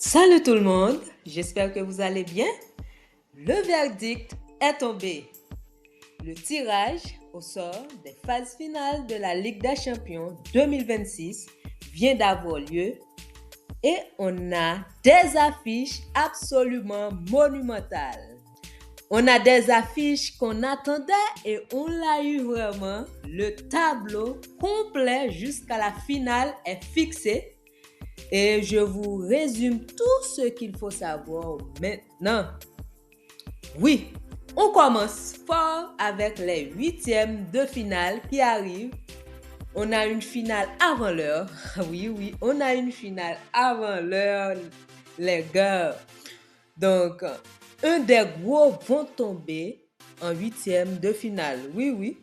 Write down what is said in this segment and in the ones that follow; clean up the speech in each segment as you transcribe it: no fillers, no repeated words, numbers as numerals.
Salut tout le monde, j'espère que vous allez bien. Le verdict est tombé. Le tirage au sort des phases finales de la Ligue des Champions 2026 vient d'avoir lieu et on a des affiches absolument monumentales. On a des affiches qu'on attendait et on l'a eu vraiment. Le tableau complet jusqu'à la finale est fixé. Et je vous résume tout ce qu'il faut savoir maintenant. Oui, on commence fort avec les huitièmes de finale qui arrivent. On a une finale avant l'heure. Oui, on a une finale avant l'heure, les gars. Donc, un des gros vont tomber en huitième de finale. Oui.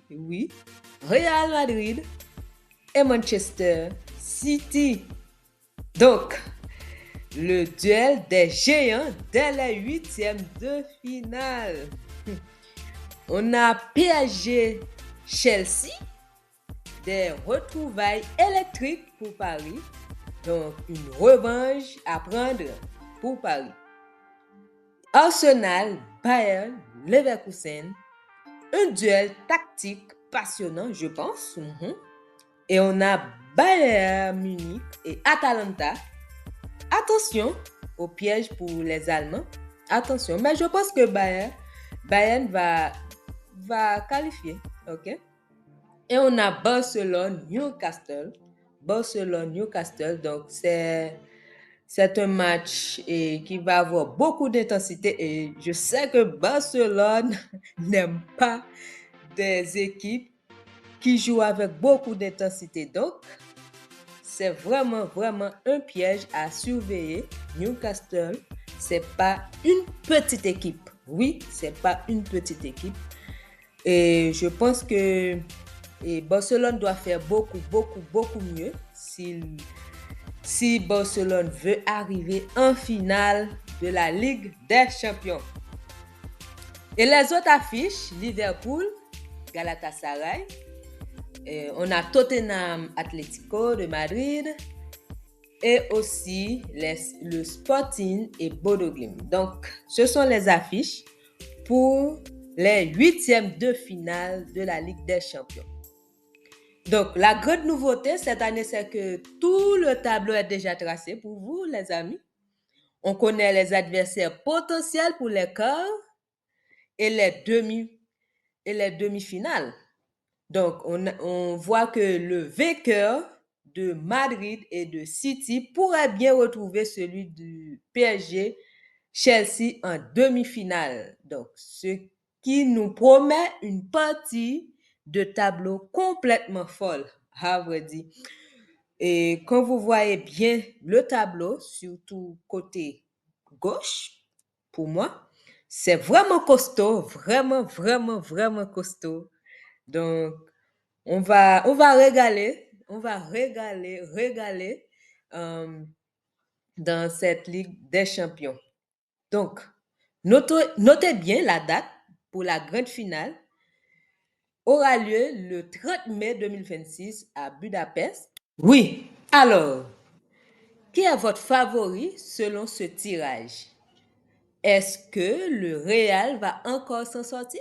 Real Madrid et Manchester City. Donc, le duel des géants dès les huitièmes de finale. On a PSG Chelsea, des retrouvailles électriques pour Paris. Donc, une revanche à prendre pour Paris. Arsenal, Bayern, Leverkusen. Un duel tactique passionnant, je pense. Et on a Bayern Munich et Atalanta. Attention au piège pour les Allemands. Attention, mais je pense que Bayern va qualifier. OK? Et on a Barcelone-Newcastle. Barcelone-Newcastle. Donc, c'est un match qui va avoir beaucoup d'intensité. Et je sais que Barcelone n'aime pas des équipes qui jouent avec beaucoup d'intensité. Donc, c'est vraiment un piège à surveiller. Newcastle, c'est pas une petite équipe. Oui, c'est pas une petite équipe. Et je pense que Barcelone doit faire beaucoup mieux si Barcelone veut arriver en finale de la Ligue des Champions. Et les autres affiches, Liverpool, Galatasaray, on a Tottenham Atlético de Madrid et aussi le Sporting et Bodo Glimt. Donc, ce sont les affiches pour les huitièmes de finale de la Ligue des Champions. Donc, la grande nouveauté cette année, c'est que tout le tableau est déjà tracé pour vous, les amis. On connaît les adversaires potentiels pour les quarts et les demi-finales. Donc, on voit que le vainqueur de Madrid et de City pourrait bien retrouver celui du PSG Chelsea en demi-finale. Donc, ce qui nous promet une partie de tableau complètement folle, à vrai dire. Et quand vous voyez bien le tableau, surtout côté gauche, pour moi, c'est vraiment costaud, vraiment costaud. Donc, on va régaler dans cette Ligue des Champions. Donc, notez bien la date pour la grande finale. Aura lieu le 30 mai 2026 à Budapest. Oui, alors, qui est votre favori selon ce tirage? Est-ce que le Real va encore s'en sortir?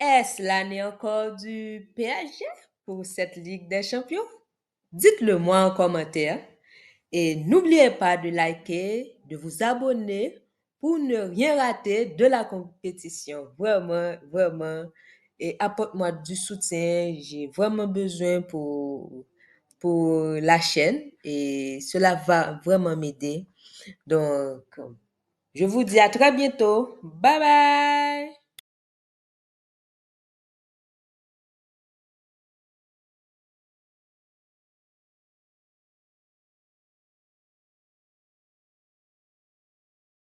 Est-ce l'année encore du PSG pour cette Ligue des Champions? Dites-le moi en commentaire et n'oubliez pas de liker, de vous abonner pour ne rien rater de la compétition. Vraiment. Et apporte-moi du soutien. J'ai vraiment besoin pour la chaîne et cela va vraiment m'aider. Donc, je vous dis à très bientôt. Bye bye!